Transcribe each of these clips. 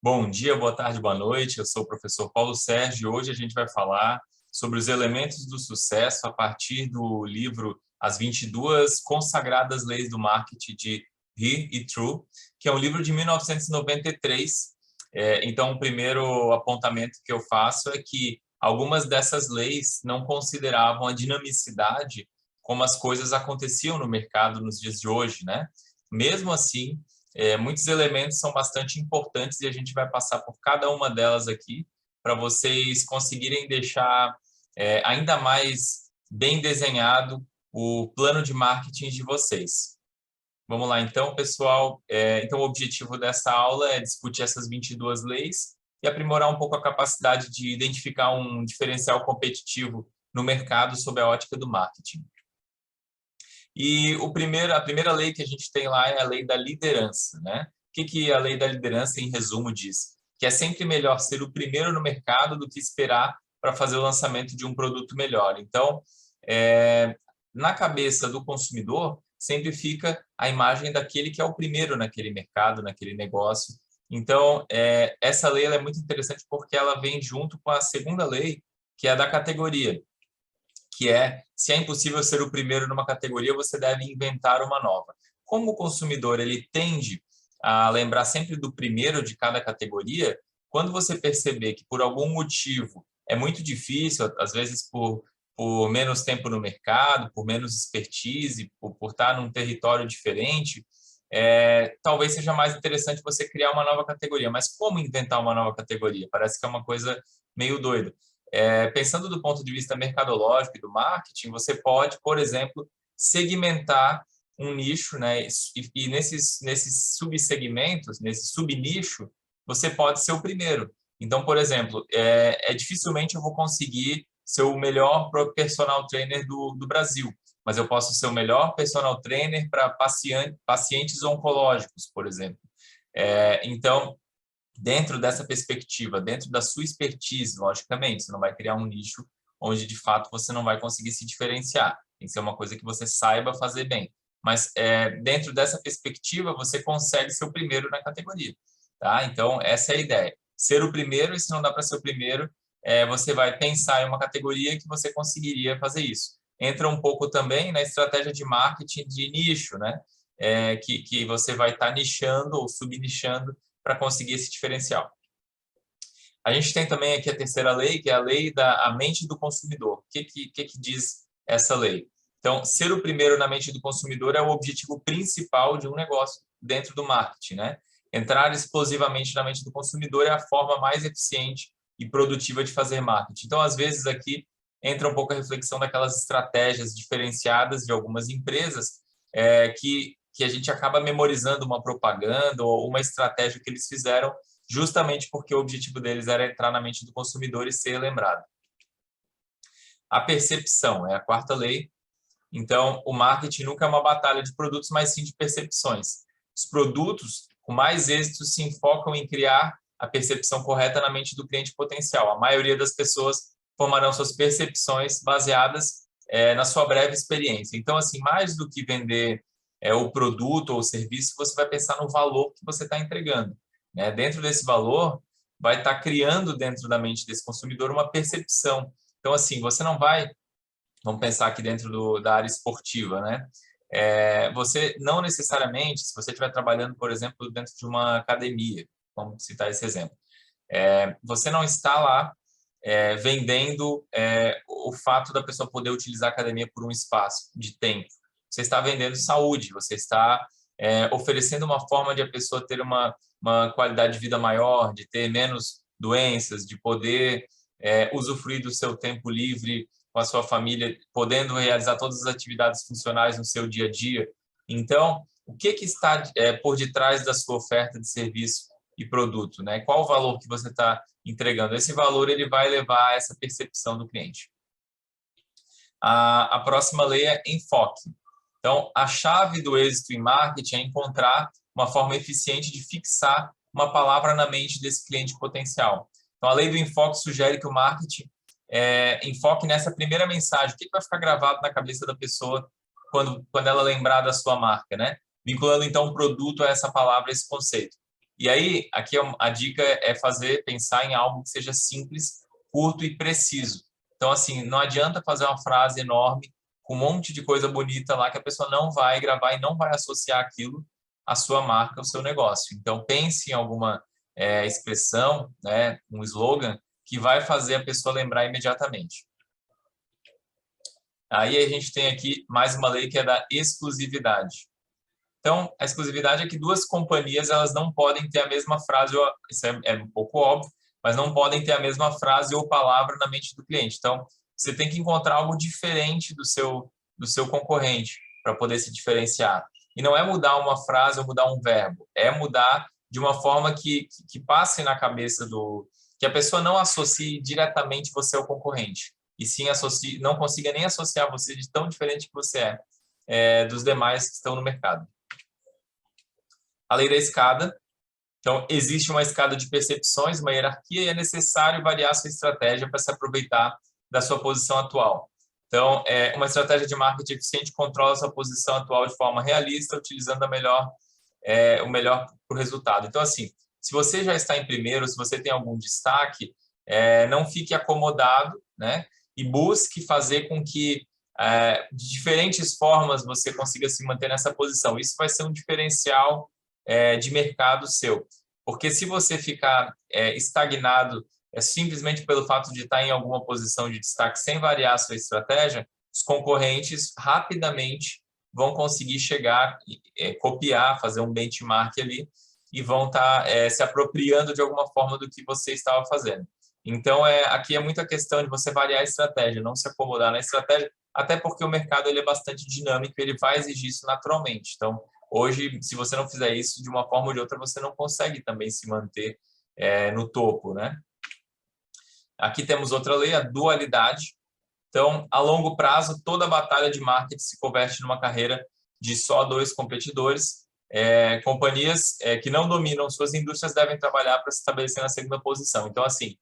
Bom dia, boa tarde, boa noite. Eu sou o professor Paulo Sérgio e hoje a gente vai falar sobre os elementos do sucesso a partir do livro As 22 Consagradas Leis do Marketing de He e True, que é um livro de 1993. Então, o primeiro apontamento que eu faço é que algumas dessas leis não consideravam a dinamicidade como as coisas aconteciam no mercado nos dias de hoje, né? Mesmo assim, muitos elementos são bastante importantes e a gente vai passar por cada uma delas aqui para vocês conseguirem deixar ainda mais bem desenhado o plano de marketing de vocês. Vamos lá, então, pessoal. Então, o objetivo dessa aula é discutir essas 22 leis e aprimorar um pouco a capacidade de identificar um diferencial competitivo no mercado sob a ótica do marketing. E a primeira lei que a gente tem lá é a lei da liderança, né? O que a lei da liderança, em resumo, diz? Que é sempre melhor ser o primeiro no mercado do que esperar para fazer o lançamento de um produto melhor. Então, na cabeça do consumidor, sempre fica a imagem daquele que é o primeiro naquele mercado, naquele negócio. Então, essa lei ela é muito interessante porque ela vem junto com a segunda lei, que é a da categoria, que se é impossível ser o primeiro numa categoria, você deve inventar uma nova. Como o consumidor ele tende a lembrar sempre do primeiro de cada categoria, quando você perceber que por algum motivo é muito difícil, às vezes por menos tempo no mercado, por menos expertise, por estar num território diferente, talvez seja mais interessante você criar uma nova categoria. Mas como inventar uma nova categoria? Parece que é uma coisa meio doida. Pensando do ponto de vista mercadológico e do marketing, você pode, por exemplo, segmentar um nicho, né? E nesses subsegmentos, nesse subnicho, você pode ser o primeiro. Então, por exemplo, dificilmente eu vou conseguir ser o melhor personal trainer do Brasil, mas eu posso ser o melhor personal trainer para pacientes oncológicos, por exemplo. Então, dentro dessa perspectiva, dentro da sua expertise, logicamente, você não vai criar um nicho onde, de fato, você não vai conseguir se diferenciar. Tem que ser uma coisa que você saiba fazer bem. Mas, dentro dessa perspectiva, você consegue ser o primeiro na categoria. Tá? Então, essa é a ideia. Ser o primeiro, e se não dá para ser o primeiro, você vai pensar em uma categoria que você conseguiria fazer isso. Entra um pouco também na estratégia de marketing de nicho, né? Que você vai estar nichando ou subnichando para conseguir esse diferencial. A gente tem também aqui a terceira lei, que é a lei da mente do consumidor. O que diz essa lei? Então, ser o primeiro na mente do consumidor é o objetivo principal de um negócio dentro do marketing, né? Entrar explosivamente na mente do consumidor é a forma mais eficiente e produtiva de fazer marketing. Então, às vezes, aqui entra um pouco a reflexão daquelas estratégias diferenciadas de algumas empresas que a gente acaba memorizando uma propaganda ou uma estratégia que eles fizeram justamente porque o objetivo deles era entrar na mente do consumidor e ser lembrado. A percepção é a quarta lei. Então, o marketing nunca é uma batalha de produtos, mas sim de percepções. Os produtos com mais êxito se enfocam em criar a percepção correta na mente do cliente potencial. A maioria das pessoas formarão suas percepções baseadas na sua breve experiência. Então, assim, mais do que vender o produto ou o serviço, você vai pensar no valor que você está entregando. Né? Dentro desse valor, vai estar criando dentro da mente desse consumidor uma percepção. Então, assim, você não vai... Vamos pensar aqui dentro da área esportiva, né? Você não necessariamente, se você estiver trabalhando, por exemplo, dentro de uma academia, vamos citar esse exemplo, você não está lá vendendo o fato da pessoa poder utilizar a academia por um espaço de tempo. Você está vendendo saúde, você está oferecendo uma forma de a pessoa ter uma qualidade de vida maior, de ter menos doenças, de poder usufruir do seu tempo livre com a sua família, podendo realizar todas as atividades funcionais no seu dia a dia. Então, o que está por detrás da sua oferta de serviço e produto, né? Qual o valor que você está entregando? Esse valor ele vai levar a essa percepção do cliente. A próxima lei é enfoque. Então, a chave do êxito em marketing é encontrar uma forma eficiente de fixar uma palavra na mente desse cliente potencial. Então, a lei do enfoque sugere que o marketing enfoque nessa primeira mensagem. O que vai ficar gravado na cabeça da pessoa quando ela lembrar da sua marca, né? Vinculando, então, o produto a essa palavra, a esse conceito. E aí, aqui a dica é pensar em algo que seja simples, curto e preciso. Então, assim, não adianta fazer uma frase enorme com um monte de coisa bonita lá que a pessoa não vai gravar e não vai associar aquilo à sua marca, ao seu negócio. Então, pense em alguma expressão, né, um slogan, que vai fazer a pessoa lembrar imediatamente. Aí a gente tem aqui mais uma lei que é da exclusividade. Então, a exclusividade é que duas companhias elas não podem ter a mesma frase, isso é um pouco óbvio, mas não podem ter a mesma frase ou palavra na mente do cliente. Então, você tem que encontrar algo diferente do seu concorrente para poder se diferenciar. E não é mudar uma frase ou mudar um verbo, é mudar de uma forma que passe na cabeça que a pessoa não associe diretamente você ao concorrente, e sim não consiga nem associar você de tão diferente que você dos demais que estão no mercado. A lei da escada. Então, existe uma escada de percepções, uma hierarquia, e é necessário variar sua estratégia para se aproveitar da sua posição atual. Então, uma estratégia de marketing eficiente controla sua posição atual de forma realista, utilizando o melhor para o resultado. Então, assim, se você já está em primeiro, se você tem algum destaque, não fique acomodado, né? E busque fazer com que, de diferentes formas, você consiga se manter nessa posição. Isso vai ser um diferencial de mercado seu. Porque se você ficar estagnado simplesmente pelo fato de estar em alguma posição de destaque sem variar a sua estratégia, os concorrentes rapidamente vão conseguir chegar, copiar, fazer um benchmark ali e vão estar se apropriando de alguma forma do que você estava fazendo. Então, aqui é muita questão de você variar a estratégia, não se acomodar na estratégia, até porque o mercado ele é bastante dinâmico, ele vai exigir isso naturalmente. Então, hoje, se você não fizer isso de uma forma ou de outra, você não consegue também se manter no topo, né? Aqui temos outra lei, a dualidade. Então, a longo prazo, toda batalha de marketing se converte numa carreira de só dois competidores. Companhias que não dominam suas indústrias devem trabalhar para se estabelecer na segunda posição. Então, assim,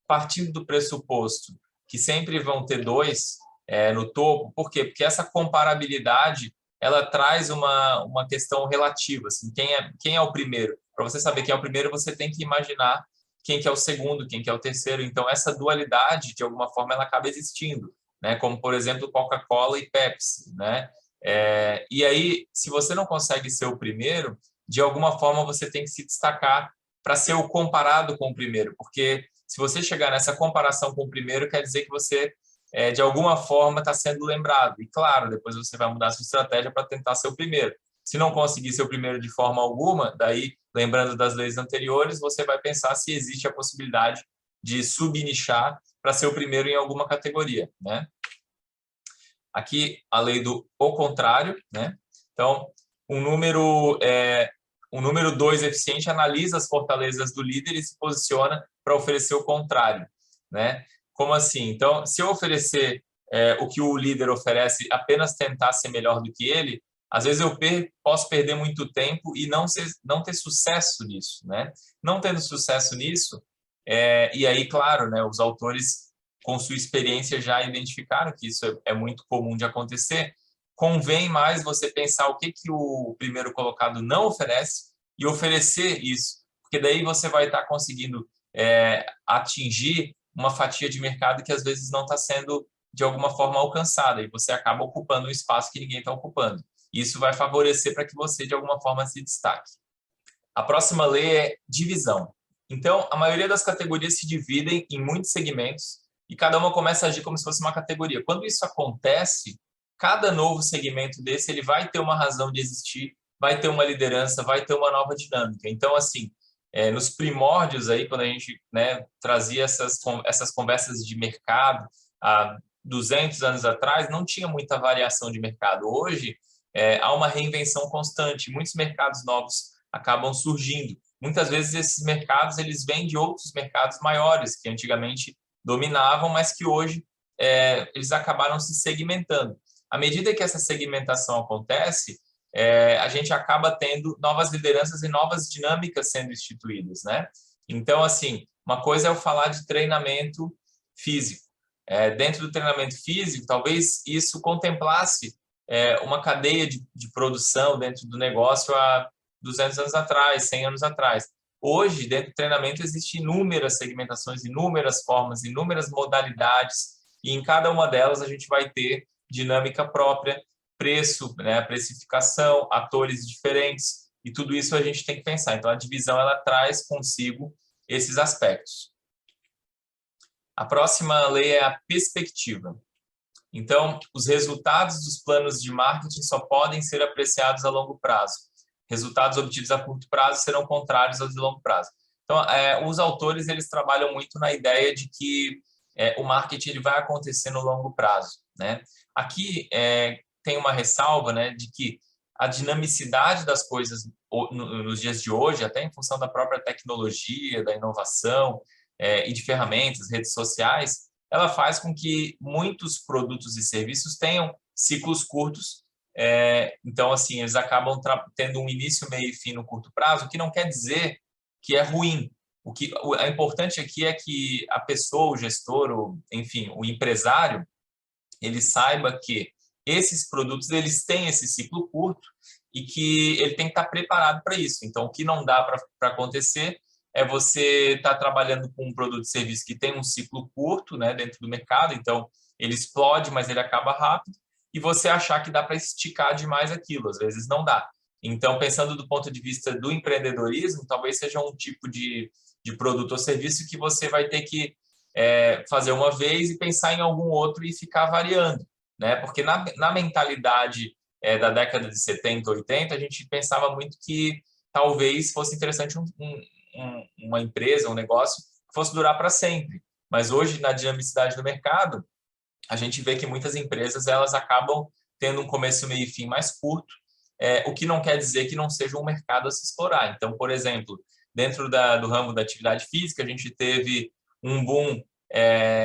partindo do pressuposto que sempre vão ter dois no topo, por quê? Porque essa comparabilidade ela traz uma questão relativa. Assim, quem é o primeiro? Para você saber quem é o primeiro, você tem que imaginar quem que é o segundo, quem que é o terceiro. Então, essa dualidade, de alguma forma, ela acaba existindo, né? Como, por exemplo, Coca-Cola e Pepsi, né? E aí, se você não consegue ser o primeiro, de alguma forma você tem que se destacar para ser o comparado com o primeiro, porque se você chegar nessa comparação com o primeiro, quer dizer que você, de alguma forma, está sendo lembrado. E, claro, depois você vai mudar a sua estratégia para tentar ser o primeiro. Se não conseguir ser o primeiro de forma alguma, daí, lembrando das leis anteriores, você vai pensar se existe a possibilidade de subnichar para ser o primeiro em alguma categoria, né? Aqui, a lei do o contrário, né? Então, um número 2 eficiente analisa as fortalezas do líder e se posiciona para oferecer o contrário, né? Como assim? Então, se eu oferecer o que o líder oferece, apenas tentar ser melhor do que ele, às vezes eu posso perder muito tempo e não ter sucesso nisso, né? Não tendo sucesso nisso, e aí, claro, né, os autores, com sua experiência, já identificaram que isso é muito comum de acontecer. Convém mais você pensar o que o primeiro colocado não oferece e oferecer isso, porque daí você vai estar conseguindo atingir uma fatia de mercado que às vezes não está sendo de alguma forma alcançada e você acaba ocupando um espaço que ninguém está ocupando. Isso vai favorecer para que você de alguma forma se destaque. A próxima lei é divisão. Então, a maioria das categorias se dividem em muitos segmentos e cada uma começa a agir como se fosse uma categoria. Quando isso acontece, cada novo segmento desse ele vai ter uma razão de existir, vai ter uma liderança, vai ter uma nova dinâmica. Então, assim, nos primórdios aí, quando a gente, né, trazia essas conversas de mercado há 200 anos atrás, não tinha muita variação de mercado. Hoje, há uma reinvenção constante. Muitos mercados novos acabam surgindo. Muitas vezes esses mercados eles vêm de outros mercados maiores que antigamente dominavam, mas que hoje eles acabaram se segmentando. À medida que essa segmentação acontece, a gente acaba tendo novas lideranças e novas dinâmicas sendo instituídas, né? Então, assim, uma coisa é eu falar de treinamento físico. Dentro do treinamento físico, talvez isso contemplasse uma cadeia de produção dentro do negócio há 200 anos atrás, 100 anos atrás. Hoje, dentro do treinamento, existem inúmeras segmentações, inúmeras formas, inúmeras modalidades, e em cada uma delas a gente vai ter dinâmica própria, preço, né, precificação, atores diferentes, e tudo isso a gente tem que pensar. Então, a divisão ela traz consigo esses aspectos. A próxima lei é a perspectiva. Então, os resultados dos planos de marketing só podem ser apreciados a longo prazo. Resultados obtidos a curto prazo serão contrários aos de longo prazo. Então, os autores eles trabalham muito na ideia de que o marketing ele vai acontecer no longo prazo, né? Aqui tem uma ressalva, né, de que a dinamicidade das coisas nos dias de hoje, até em função da própria tecnologia, da inovação e de ferramentas, redes sociais, ela faz com que muitos produtos e serviços tenham ciclos curtos. Então, assim, eles acabam tendo um início, meio e fim no curto prazo, o que não quer dizer que é ruim. O que é importante aqui é que a pessoa, o gestor, enfim, o empresário, ele saiba que esses produtos eles têm esse ciclo curto e que ele tem que estar preparado para isso. Então, o que não dá para acontecer é você estar trabalhando com um produto e serviço que tem um ciclo curto, né, dentro do mercado, então ele explode, mas ele acaba rápido, e você achar que dá para esticar demais aquilo, às vezes não dá. Então, pensando do ponto de vista do empreendedorismo, talvez seja um tipo de produto ou serviço que você vai ter que fazer uma vez e pensar em algum outro e ficar variando, né? Porque na mentalidade da década de 70, 80, a gente pensava muito que talvez fosse interessante uma empresa, um negócio que fosse durar para sempre. Mas hoje, na dinamicidade do mercado, a gente vê que muitas empresas elas acabam tendo um começo, meio e fim mais curto, o que não quer dizer que não seja um mercado a se explorar. Então, por exemplo, dentro do ramo da atividade física, a gente teve um boom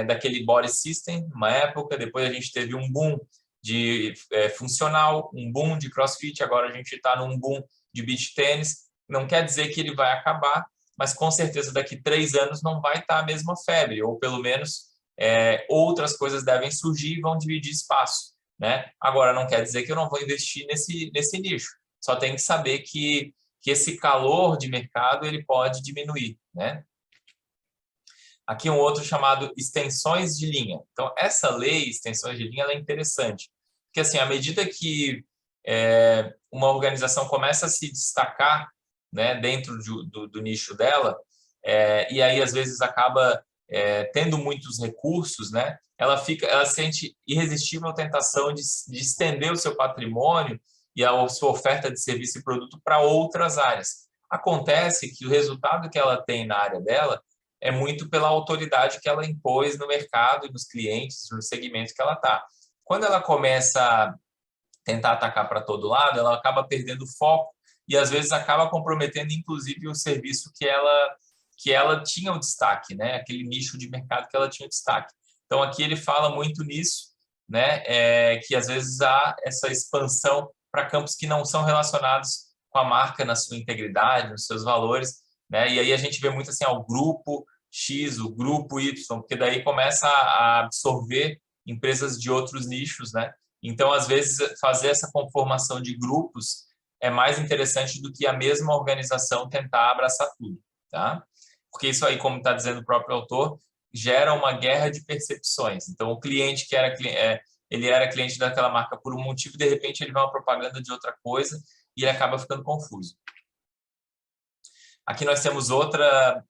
daquele body system, uma época, depois a gente teve um boom de funcional, um boom de crossfit, agora a gente está num boom de beach tênis. Não quer dizer que ele vai acabar, mas com certeza daqui 3 anos não vai estar a mesma febre, ou pelo menos outras coisas devem surgir e vão dividir espaço, né? Agora, não quer dizer que eu não vou investir nesse nicho, só tem que saber que esse calor de mercado ele pode diminuir, né? Aqui um outro chamado extensões de linha. Então, essa lei, extensões de linha, ela é interessante, porque assim, à medida que uma organização começa a se destacar, né, dentro do nicho dela, e aí às vezes acaba tendo muitos recursos, né, ela sente irresistível a tentação de estender o seu patrimônio e a sua oferta de serviço e produto para outras áreas. Acontece que o resultado que ela tem na área dela é muito pela autoridade que ela impôs no mercado e nos clientes, nos segmentos que ela está. Quando ela começa a tentar atacar para todo lado, ela acaba perdendo foco e às vezes acaba comprometendo inclusive o serviço que ela tinha o destaque, né? Aquele nicho de mercado que ela tinha o destaque. Então aqui ele fala muito nisso, né? Que às vezes há essa expansão para campos que não são relacionados com a marca na sua integridade, nos seus valores, né? E aí a gente vê muito assim, o grupo X, o grupo Y, porque daí começa a absorver empresas de outros nichos, né? Então, às vezes, fazer essa conformação de grupos é mais interessante do que a mesma organização tentar abraçar tudo, tá? Porque isso aí, como está dizendo o próprio autor, gera uma guerra de percepções. Então, o cliente que ele era cliente daquela marca por um motivo, de repente ele vê uma propaganda de outra coisa e ele acaba ficando confuso. Aqui nós temos outra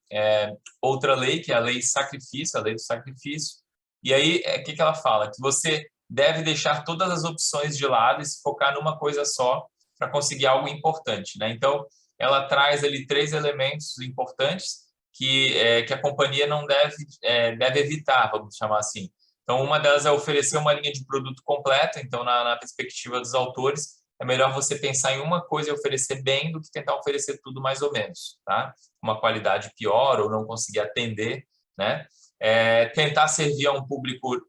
lei, que é a lei sacrifício, a lei do sacrifício. E aí, o que ela fala? Que você deve deixar todas as opções de lado e se focar numa coisa só para conseguir algo importante, né? Então, ela traz ali 3 elementos importantes que a companhia não deve evitar, vamos chamar assim. Então, uma delas é oferecer uma linha de produto completa. Então, na perspectiva dos autores, é melhor você pensar em uma coisa e oferecer bem do que tentar oferecer tudo mais ou menos, tá? Uma qualidade pior ou não conseguir atender, né? Tentar servir a um público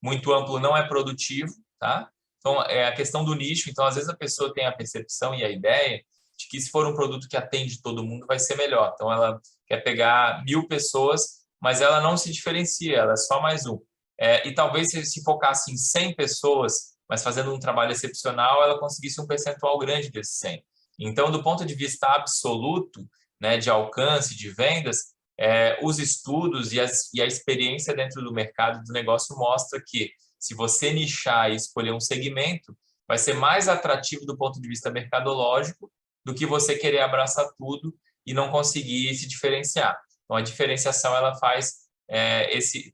muito amplo não é produtivo, tá? Então, a questão do nicho. Então, às vezes a pessoa tem a percepção e a ideia de que se for um produto que atende todo mundo vai ser melhor. Então, ela quer pegar 1000 pessoas, mas ela não se diferencia, ela é só mais um. E talvez se focasse em 100 pessoas, mas fazendo um trabalho excepcional, ela conseguisse um percentual grande desses 100. Então, do ponto de vista absoluto, né, de alcance, de vendas, os estudos e a experiência dentro do mercado do negócio mostra que se você nichar e escolher um segmento, vai ser mais atrativo do ponto de vista mercadológico do que você querer abraçar tudo e não conseguir se diferenciar. Então, a diferenciação ela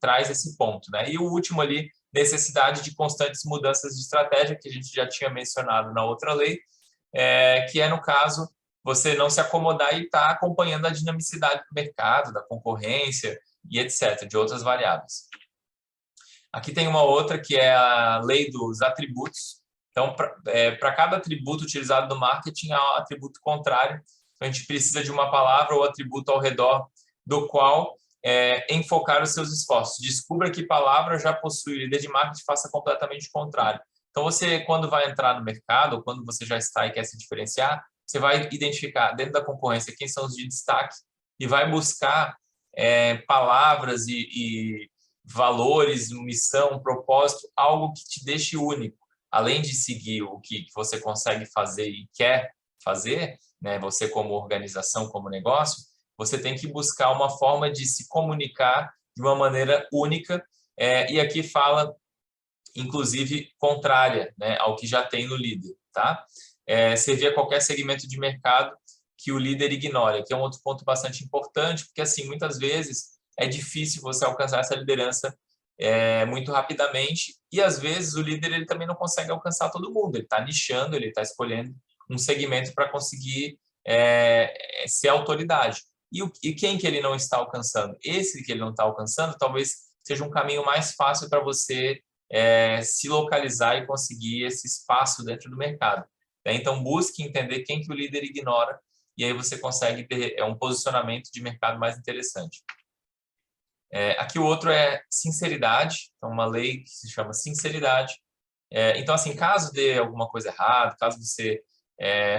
traz esse ponto, né? E o último ali, necessidade de constantes mudanças de estratégia, que a gente já tinha mencionado na outra lei, que é, no caso, você não se acomodar e estar acompanhando a dinamicidade do mercado, da concorrência e etc., de outras variáveis. Aqui tem uma outra que é a lei dos atributos. Então, para cada atributo utilizado no marketing, há um atributo contrário. Então, a gente precisa de uma palavra ou atributo ao redor do qual enfocar os seus esforços. Descubra que palavra já possui o líder de marketing, faça completamente o contrário. Então, você, quando vai entrar no mercado, ou quando você já está e quer se diferenciar, você vai identificar dentro da concorrência quem são os de destaque e vai buscar palavras e valores, missão, propósito, algo que te deixe único. Além de seguir o que você consegue fazer e quer fazer, né, você como organização, como negócio, você tem que buscar uma forma de se comunicar de uma maneira única, e aqui fala, inclusive, contrária, né, ao que já tem no líder, tá? Servir a qualquer segmento de mercado que o líder ignora, que é um outro ponto bastante importante, porque, assim, muitas vezes é difícil você alcançar essa liderança muito rapidamente e, às vezes, o líder ele também não consegue alcançar todo mundo, ele está nichando, ele está escolhendo um segmento para conseguir ser autoridade. E quem que ele não está alcançando? Esse que ele não está alcançando talvez seja um caminho mais fácil para você se localizar e conseguir esse espaço dentro do mercado. Então, busque entender quem que o líder ignora e aí você consegue ter um posicionamento de mercado mais interessante. Aqui o outro é sinceridade, então uma lei que se chama sinceridade. Então, assim, caso dê alguma coisa errada, caso você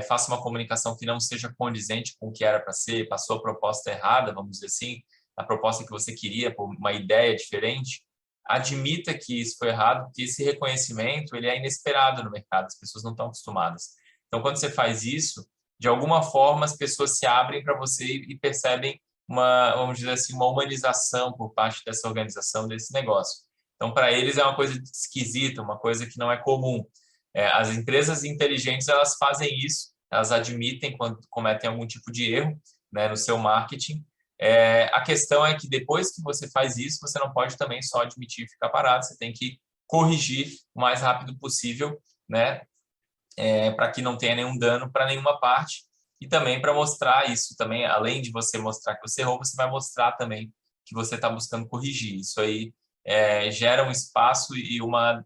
faça uma comunicação que não seja condizente com o que era para ser, passou a proposta errada, vamos dizer assim, a proposta que você queria, por uma ideia diferente, admita que isso foi errado, porque esse reconhecimento ele é inesperado no mercado, as pessoas não estão acostumadas. Então, quando você faz isso, de alguma forma as pessoas se abrem para você e percebem vamos dizer assim, uma humanização por parte dessa organização, desse negócio. Então, para eles é uma coisa esquisita, uma coisa que não é comum. As empresas inteligentes, elas fazem isso, elas admitem quando cometem algum tipo de erro, né, no seu marketing. A questão é que depois que você faz isso, você não pode também só admitir e ficar parado, você tem que corrigir o mais rápido possível, né, para que não tenha nenhum dano para nenhuma parte. E também para mostrar isso, também além de você mostrar que você errou, você vai mostrar também que você está buscando corrigir. Isso aí gera um espaço e uma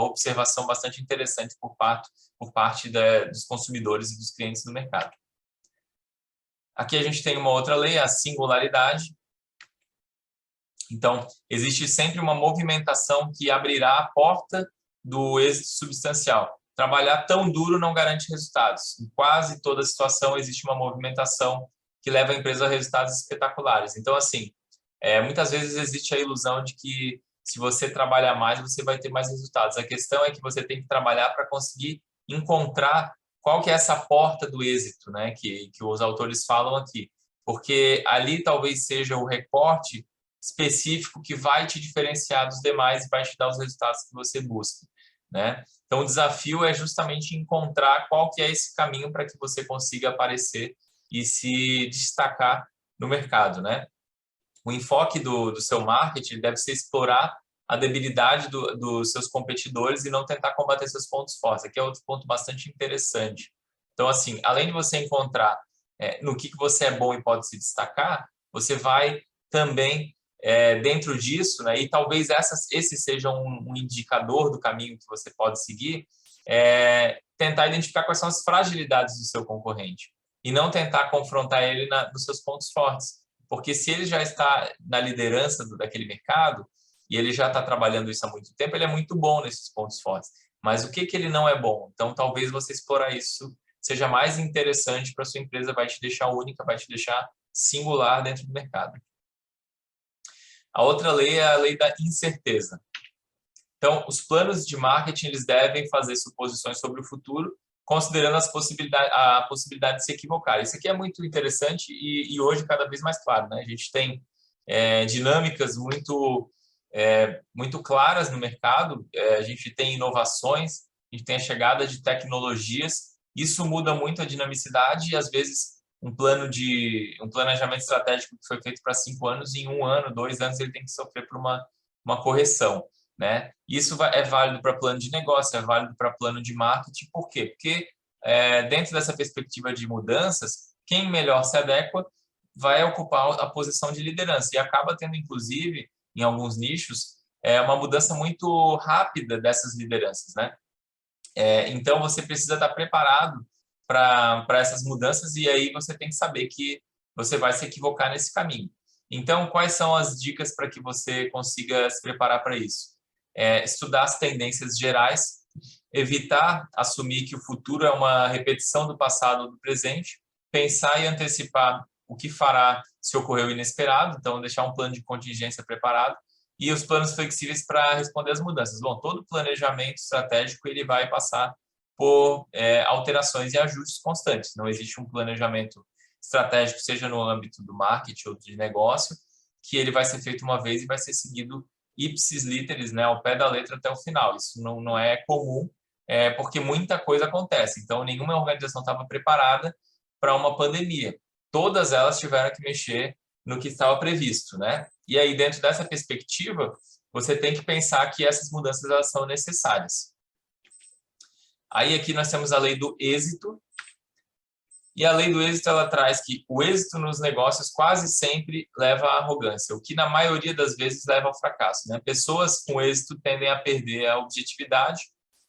observação bastante interessante por parte dos consumidores e dos clientes do mercado. Aqui a gente tem uma outra lei, a singularidade. Então, existe sempre uma movimentação que abrirá a porta do êxito substancial. Trabalhar tão duro não garante resultados. Em quase toda situação existe uma movimentação que leva a empresa a resultados espetaculares. Então, assim, muitas vezes existe a ilusão de que se você trabalhar mais, você vai ter mais resultados. A questão é que você tem que trabalhar para conseguir encontrar qual que é essa porta do êxito, né, que os autores falam aqui. Porque ali talvez seja o recorte específico que vai te diferenciar dos demais e vai te dar os resultados que você busca, né? Então, o desafio é justamente encontrar qual que é esse caminho para que você consiga aparecer e se destacar no mercado, né? O enfoque do seu marketing deve ser explorar a debilidade dos seus competidores e não tentar combater seus pontos fortes. Aqui é outro ponto bastante interessante. Então, assim, além de você encontrar no que você é bom e pode se destacar, você vai também, dentro disso, né, e talvez esse seja um indicador do caminho que você pode seguir, tentar identificar quais são as fragilidades do seu concorrente e não tentar confrontar ele nos seus pontos fortes. Porque se ele já está na liderança daquele mercado e ele já está trabalhando isso há muito tempo, ele é muito bom nesses pontos fortes. Mas o que ele não é bom? Então, talvez você explorar isso seja mais interessante para a sua empresa, vai te deixar única, vai te deixar singular dentro do mercado. A outra lei é a lei da incerteza. Então, os planos de marketing eles devem fazer suposições sobre o futuro considerando a possibilidade de se equivocar. Isso aqui é muito interessante e hoje cada vez mais claro, né? A gente tem dinâmicas muito claras no mercado, a gente tem inovações, a gente tem a chegada de tecnologias, isso muda muito a dinamicidade e, às vezes, um planejamento estratégico que foi feito para 5 anos, em 1 ano, 2 anos, ele tem que sofrer por uma correção, né? Isso é válido para plano de negócio, é válido para plano de marketing. Por quê? Porque dentro dessa perspectiva de mudanças, quem melhor se adequa vai ocupar a posição de liderança e acaba tendo, inclusive, em alguns nichos, uma mudança muito rápida dessas lideranças, né? Então, você precisa estar preparado para essas mudanças e aí você tem que saber que você vai se equivocar nesse caminho. Então, quais são as dicas para que você consiga se preparar para isso? Estudar as tendências gerais, evitar assumir que o futuro é uma repetição do passado ou do presente, pensar e antecipar o que fará se ocorrer o inesperado, então deixar um plano de contingência preparado, e os planos flexíveis para responder às mudanças. Bom, todo planejamento estratégico ele vai passar por alterações e ajustes constantes. Não existe um planejamento estratégico, seja no âmbito do marketing ou de negócio, que ele vai ser feito uma vez e vai ser seguido ipsis literis, né, ao pé da letra até o final. Isso não é comum, porque muita coisa acontece. Então, nenhuma organização estava preparada para uma pandemia. Todas elas tiveram que mexer no que estava previsto, né? E aí, dentro dessa perspectiva, você tem que pensar que essas mudanças elas são necessárias. Aí, aqui nós temos a lei do êxito. E a lei do êxito, ela traz que o êxito nos negócios quase sempre leva à arrogância, o que na maioria das vezes leva ao fracasso, né? Pessoas com êxito tendem a perder a objetividade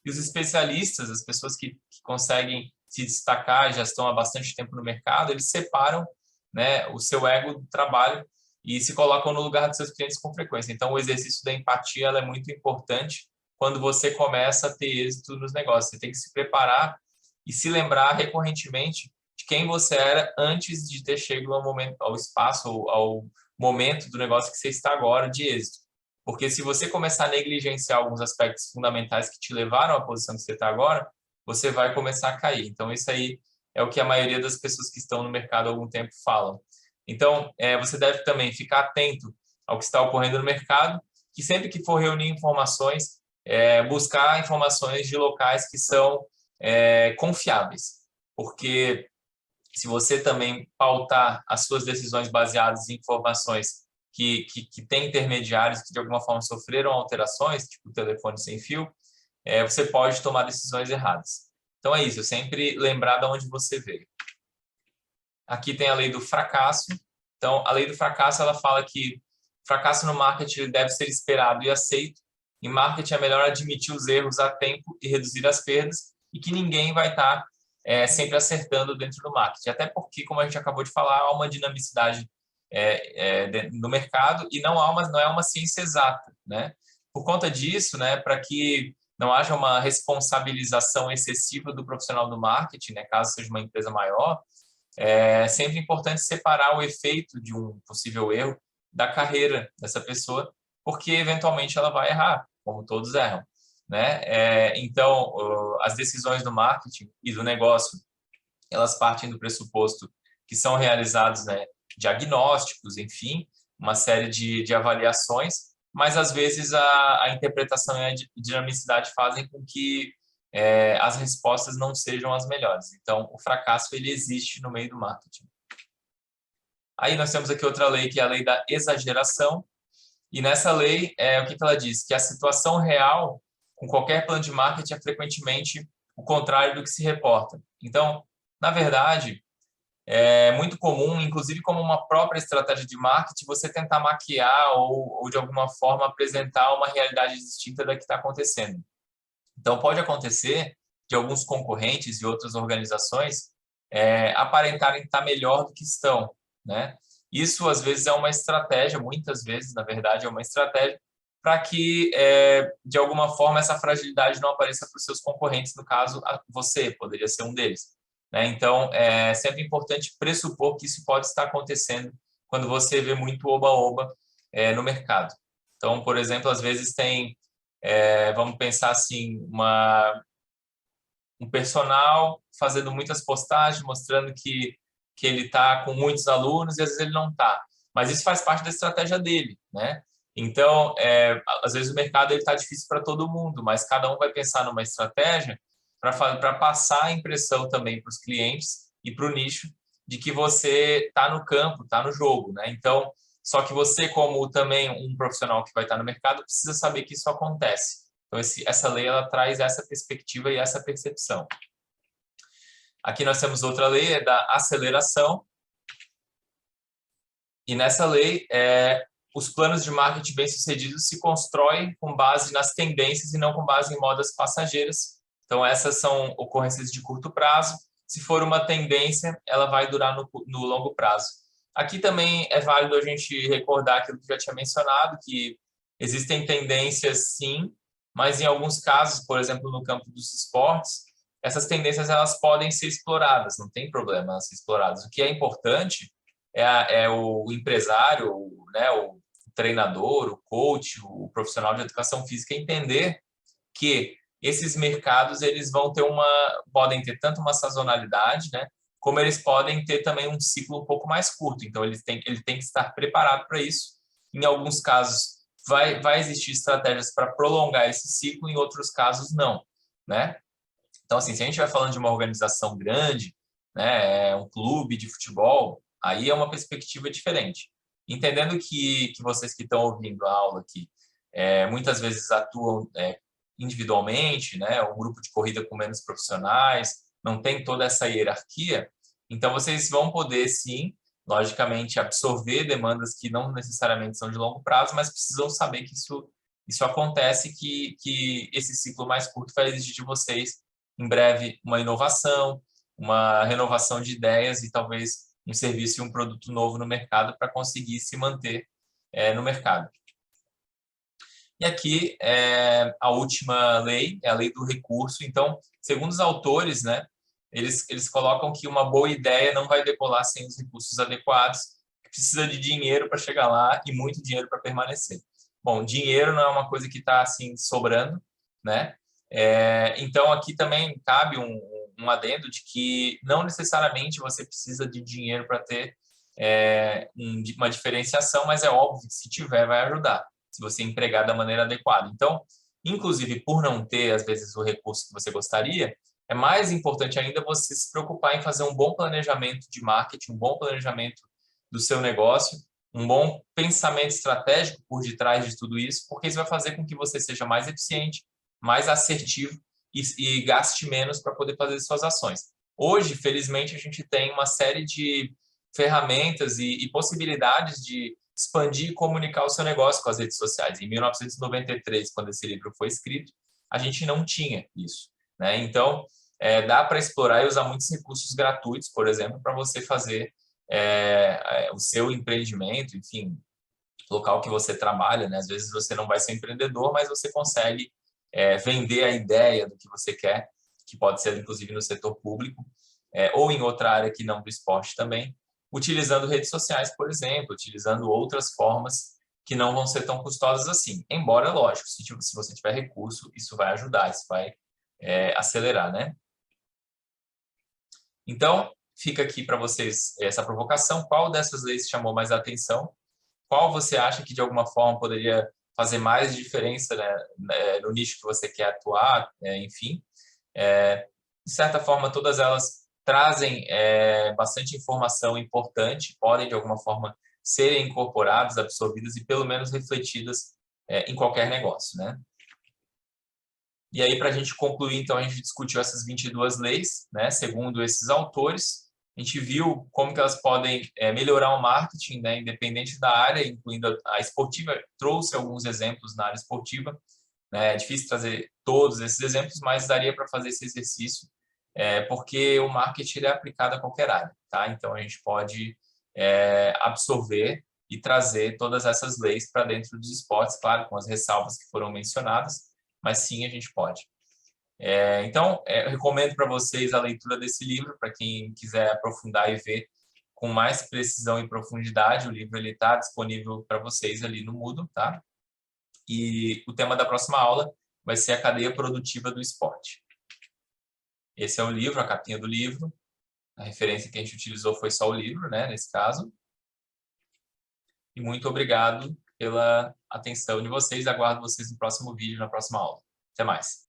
e os especialistas, as pessoas que conseguem se destacar, já estão há bastante tempo no mercado, eles separam, né, o seu ego do trabalho e se colocam no lugar dos seus clientes com frequência. Então, o exercício da empatia ela é muito importante quando você começa a ter êxito nos negócios. Você tem que se preparar e se lembrar recorrentemente de quem você era antes de ter chegado ao espaço, ao momento do negócio que você está agora de êxito. Porque se você começar a negligenciar alguns aspectos fundamentais que te levaram à posição que você está agora, você vai começar a cair. Então, isso aí é o que a maioria das pessoas que estão no mercado há algum tempo falam. Então, você deve também ficar atento ao que está ocorrendo no mercado, que sempre que for reunir informações, buscar informações de locais que são confiáveis. Porque se você também pautar as suas decisões baseadas em informações que têm intermediários que de alguma forma sofreram alterações, tipo telefone sem fio, você pode tomar decisões erradas. Então é isso, sempre lembrar de onde você veio. Aqui tem a lei do fracasso. Então, a lei do fracasso ela fala que fracasso no marketing deve ser esperado e aceito. Em marketing é melhor admitir os erros a tempo e reduzir as perdas e que ninguém vai estar sempre acertando dentro do marketing. Até porque, como a gente acabou de falar, há uma dinamicidade no mercado e não é uma ciência exata, né? Por conta disso, né, para que não haja uma responsabilização excessiva do profissional do marketing, né, caso seja uma empresa maior, é sempre importante separar o efeito de um possível erro da carreira dessa pessoa, porque eventualmente ela vai errar, como todos erram, né? Então, as decisões do marketing e do negócio, elas partem do pressuposto que são realizados, né, diagnósticos, enfim, uma série de avaliações, mas às vezes a interpretação e a dinamicidade fazem com que as respostas não sejam as melhores. Então, o fracasso ele existe no meio do marketing. Aí nós temos aqui outra lei, que é a lei da exageração. E nessa lei, o que ela diz? Que a situação real com qualquer plano de marketing é frequentemente o contrário do que se reporta. Então, na verdade, é muito comum, inclusive como uma própria estratégia de marketing, você tentar maquiar ou de alguma forma apresentar uma realidade distinta da que está acontecendo. Então, pode acontecer de alguns concorrentes e outras organizações aparentarem estar melhor do que estão, né? Isso, às vezes, é uma estratégia, muitas vezes, na verdade, é uma estratégia para que, de alguma forma, essa fragilidade não apareça para os seus concorrentes, no caso, você poderia ser um deles, né? Então, é sempre importante pressupor que isso pode estar acontecendo quando você vê muito oba-oba no mercado. Então, por exemplo, às vezes tem, vamos pensar assim, um personal fazendo muitas postagens, mostrando que ele está com muitos alunos e às vezes ele não está. Mas isso faz parte da estratégia dele, né? Então, às vezes o mercado está difícil para todo mundo, mas cada um vai pensar numa estratégia para passar a impressão também para os clientes e para o nicho de que você está no campo, está no jogo, né? Então, só que você, como também um profissional que vai estar no mercado, precisa saber que isso acontece. Então, essa lei ela traz essa perspectiva e essa percepção. Aqui nós temos outra lei, é da aceleração. E nessa lei, os planos de marketing bem-sucedidos se constroem com base nas tendências e não com base em modas passageiras. Então, essas são ocorrências de curto prazo. Se for uma tendência, ela vai durar no longo prazo. Aqui também é válido a gente recordar aquilo que já tinha mencionado, que existem tendências, sim, mas em alguns casos, por exemplo, no campo dos esportes, essas tendências elas podem ser exploradas, não tem problema elas ser exploradas. O que é importante é o empresário, né, o treinador, o coach, o profissional de educação física entender que esses mercados eles podem ter tanto uma sazonalidade, né, como eles podem ter também um ciclo um pouco mais curto. Então, ele tem que estar preparado para isso. Em alguns casos, vai existir estratégias para prolongar esse ciclo, em outros casos, não, né? Então, assim, se a gente vai falando de uma organização grande, né, um clube de futebol, aí é uma perspectiva diferente. Entendendo que vocês que estão ouvindo a aula aqui, muitas vezes atuam individualmente, né, um grupo de corrida com menos profissionais, não tem toda essa hierarquia, então vocês vão poder, sim, logicamente, absorver demandas que não necessariamente são de longo prazo, mas precisam saber que isso acontece, que esse ciclo mais curto vai exigir de vocês em breve uma inovação, uma renovação de ideias e talvez um serviço e um produto novo no mercado para conseguir se manter no mercado. E aqui a última lei, é a lei do recurso. Então, segundo os autores, né, eles colocam que uma boa ideia não vai decolar sem os recursos adequados, que precisa de dinheiro para chegar lá e muito dinheiro para permanecer. Bom, dinheiro não é uma coisa que está assim sobrando, né? Então, aqui também cabe um adendo de que não necessariamente você precisa de dinheiro para ter uma diferenciação, mas é óbvio que se tiver, vai ajudar, se você empregar da maneira adequada. Então, inclusive, por não ter, às vezes, o recurso que você gostaria, é mais importante ainda você se preocupar em fazer um bom planejamento de marketing, um bom planejamento do seu negócio, um bom pensamento estratégico por detrás de tudo isso, porque isso vai fazer com que você seja mais eficiente, mais assertivo e gaste menos para poder fazer suas ações. Hoje, felizmente, a gente tem uma série de ferramentas e possibilidades de expandir e comunicar o seu negócio com as redes sociais. Em 1993, quando esse livro foi escrito, a gente não tinha isso, né? Então, dá para explorar e usar muitos recursos gratuitos, por exemplo, para você fazer o seu empreendimento, enfim, local que você trabalha, né? Às vezes você não vai ser empreendedor, mas você consegue vender a ideia do que você quer, que pode ser inclusive no setor público, ou em outra área que não do esporte também, utilizando redes sociais, por exemplo, utilizando outras formas que não vão ser tão custosas assim. Embora, lógico, se você tiver recurso, isso vai ajudar, isso vai acelerar, né? Então, fica aqui para vocês essa provocação. Qual dessas leis chamou mais a atenção? Qual você acha que, de alguma forma, poderia fazer mais diferença, né, no nicho que você quer atuar, enfim? De certa forma, todas elas trazem bastante informação importante, podem, de alguma forma, serem incorporadas, absorvidas e, pelo menos, refletidas em qualquer negócio, né? E aí, para a gente concluir, então, a gente discutiu essas 22 leis, né, segundo esses autores. A gente viu como que elas podem melhorar o marketing, né, independente da área, incluindo a esportiva. Trouxe alguns exemplos na área esportiva. Né? É difícil trazer todos esses exemplos, mas daria para fazer esse exercício, porque o marketing é aplicado a qualquer área. Tá? Então, a gente pode absorver e trazer todas essas leis para dentro dos esportes, claro, com as ressalvas que foram mencionadas, mas sim, a gente pode. Então, eu recomendo para vocês a leitura desse livro, para quem quiser aprofundar e ver com mais precisão e profundidade. O livro está disponível para vocês ali no Moodle, tá? E o tema da próxima aula vai ser a cadeia produtiva do esporte. Esse é o livro, a capinha do livro. A referência que a gente utilizou foi só o livro, né, nesse caso. E muito obrigado pela atenção de vocês. Aguardo vocês no próximo vídeo, na próxima aula. Até mais.